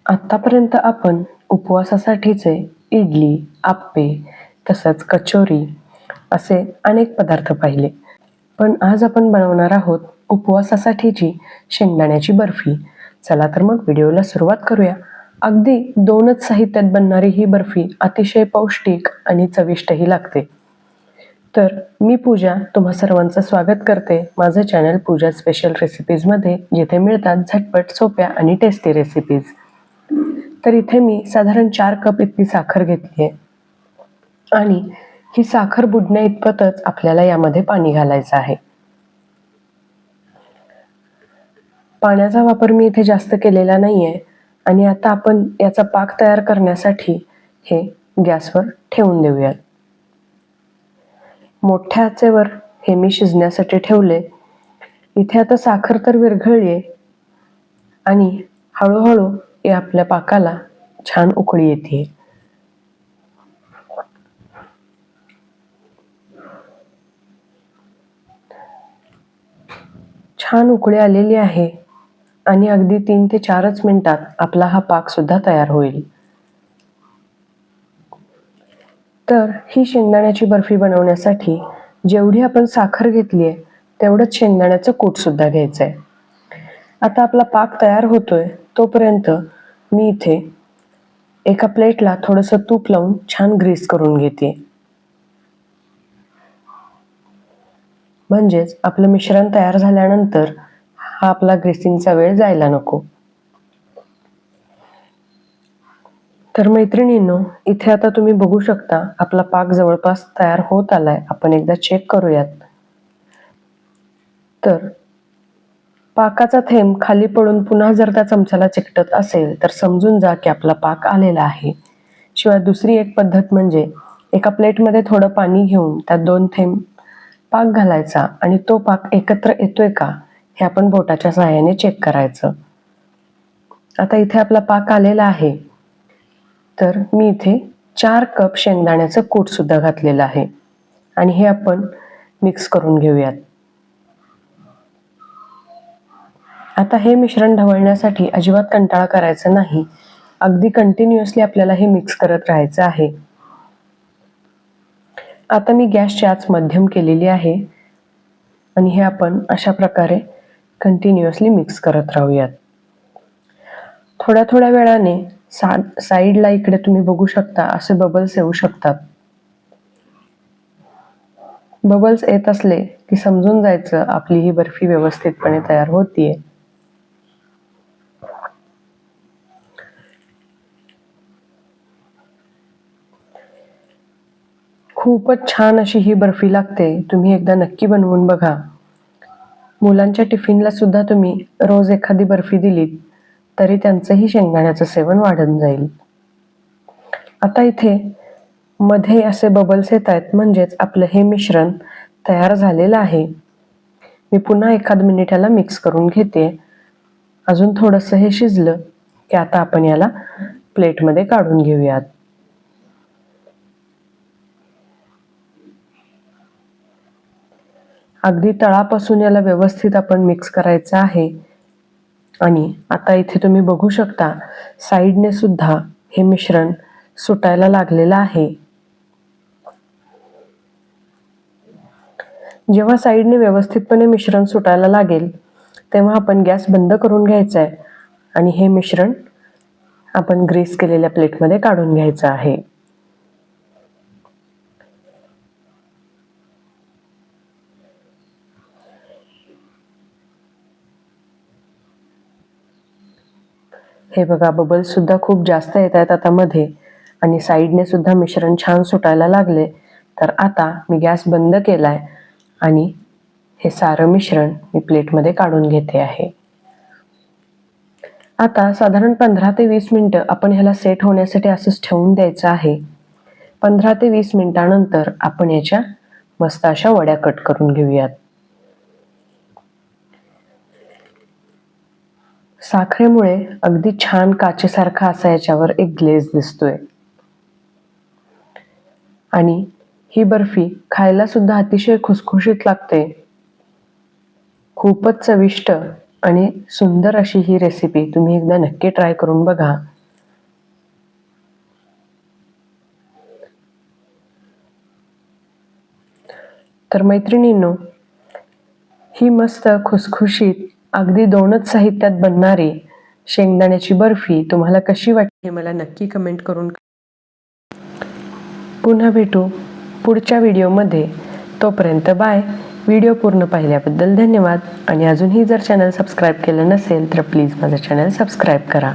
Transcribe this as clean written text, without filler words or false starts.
आतापर्यंत आपण उपवासासाठीचे इडली, आप्पे, तसंच कचोरी असे अनेक पदार्थ पाहिले. पण आज आपण बनवणार आहोत उपवासासाठीची शेंगदाण्याची बर्फी. चला तर मग व्हिडिओला सुरुवात करूया. अगदी 2च साहित्यात बनणारी ही बर्फी अतिशय पौष्टिक आणि चविष्टही लागते. तर मी पूजा तुम्हा सर्वांचं स्वागत करते माझं चॅनल पूजा स्पेशल रेसिपीजमध्ये, जिथे मिळतात झटपट, सोप्या आणि टेस्टी रेसिपीज. तर इथे मी साधारण 4 कप इतकी साखर घेतली आहे आणि ही साखर बुडण्या इतपतच आपल्याला यामध्ये पाणी घालायचं आहे. पाण्याचा वापर मी इथे जास्त केलेला नाहीये आणि आता आपण याचा पाक तयार करण्यासाठी हे गॅसवर ठेवून देऊयात. मोठ्या आचेवर हे मी शिजण्यासाठी ठेवले. इथे आता साखर तर विरघळलीये आणि हळूहळू या आपल्या पाकाला छान उकळी येते. छान उकळी आलेली आहे आणि अगदी 3 ते 4च मिनिटात आपला हा पाक सुद्धा तयार होईल. तर ही शेंगदाण्याची बर्फी बनवण्यासाठी जेवढी आपण साखर घेतली आहे तेवढंच शेंगदाण्याचं कूट सुद्धा घ्यायचं आहे. आता आपला पाक तयार होतोय तोपर्यंत मी इथे एका प्लेटला थोडंसं तूप लावून छान ग्रीस करून घेते. म्हणजेच आपलं मिश्रण तयार झाल्यानंतर हा आपला ग्रीसिंगचा वेळ जायला नको. तर मैत्रिणींनो, इथे आता तुम्ही बघू शकता आपला पाक जवळपास तयार होत आलाय. आपण एकदा चेक करूयात. तर पाकाचा थेंब खाली पडून पुन्हा जर त्या चमच्याला चिकटत असेल तर समजून जा की आपला पाक आलेला आहे. शिवाय दुसरी एक पद्धत म्हणजे एका प्लेटमध्ये थोडं पाणी घेऊन त्यात 2 थेंब पाक घालायचा आणि तो पाक एकत्र येतोय का हे आपण बोटाच्या सहाय्याने चेक करायचं. आता इथे आपला पाक आलेला आहे. तर मी इथे 4 कप शेंगदाण्याचं कूट सुद्धा घातलेलं आहे आणि हे आपण मिक्स करून घेऊयात. आता हे मिश्रण ढवळण्यासाठी अजिबात कंटाळा करायचा नाही. अगदी कंटिन्युअसली आपल्याला हे मिक्स करत राहायचं आहे. आता मी गॅसची आच मध्यम केलेली आहे आणि हे आपण अशा प्रकारे कंटिन्युअसली मिक्स करत राहूयात. थोड्या थोड्या वेळाने साईडला इकडे तुम्ही बघू शकता असे बबल्स येऊ शकतात. बबल्स येत असले की समजून जायचं आपली ही बर्फी व्यवस्थितपणे तयार होतीये. खूपच छान अशी ही बर्फी लागते. तुम्ही एकदा नक्की बनवून बघा. मुलांच्या टिफिनला सुद्धा तुम्ही रोज एखादी बर्फी दिलीत तरी त्यांचंही शेंगदाण्याचं सेवन वाढून जाईल. आता इथे मध्ये असे बबल्स येत आहेत, म्हणजेच आपलं हे मिश्रण तयार झालेलं आहे. मी पुन्हा एखाद मिनिट याला मिक्स करून घेते. अजून थोडंसं हे शिजलं की आता आपण याला प्लेटमध्ये काढून घेऊयात. अगदी तळापासून याला व्यवस्थित आपण मिक्स करायचं आहे. आणि आता इथे तुम्ही बघू शकता साईडने सुद्धा हे मिश्रण सुटायला लागलेलं आहे. जेव्हा साईडने व्यवस्थितपणे मिश्रण सुटायला लागेल तेव्हा आपण गॅस बंद करून घ्यायचा आहे आणि हे मिश्रण आपण ग्रीस केलेल्या प्लेटमध्ये काढून घ्यायचं आहे. हे बघा, बबल्स सुद्धा खूप जास्त येत आहेत आता मध्ये आणि साईडने सुद्धा मिश्रण छान सुटायला लागले. तर आता मी गॅस बंद केलाय आणि हे सारं मिश्रण मी प्लेटमध्ये काढून घेते आहे. आता साधारण 15 ते 20 मिनिटं आपण ह्याला सेट होण्यासाठी असंच ठेवून द्यायचं आहे. 15 ते 20 मिनिटानंतर आपण याच्या मस्त अशा वड्या कट करून घेऊयात. साखरेमुळे अगदी छान काचेसारखा असा याच्यावर एक ग्लेज दिसतोय आणि ही बर्फी खायला सुद्धा अतिशय खुसखुशीत लागते. खूपच चविष्ट आणि सुंदर अशी ही रेसिपी तुम्ही एकदा नक्की ट्राय करून बघा. तर मैत्रिणींनो, ही मस्त खुसखुशीत अगदी 2च साहित्यात बनणारी शेंगदाण्याची बर्फी तुम्हाला कशी वाटते हे मला नक्की कमेंट करून. पुन्हा भेटू पुढच्या व्हिडिओमध्ये. तोपर्यंत बाय. व्हिडिओ पूर्ण पाहिल्याबद्दल धन्यवाद. आणि अजूनही जर चॅनल सबस्क्राईब केलं नसेल तर प्लीज माझं चॅनल सबस्क्राईब करा.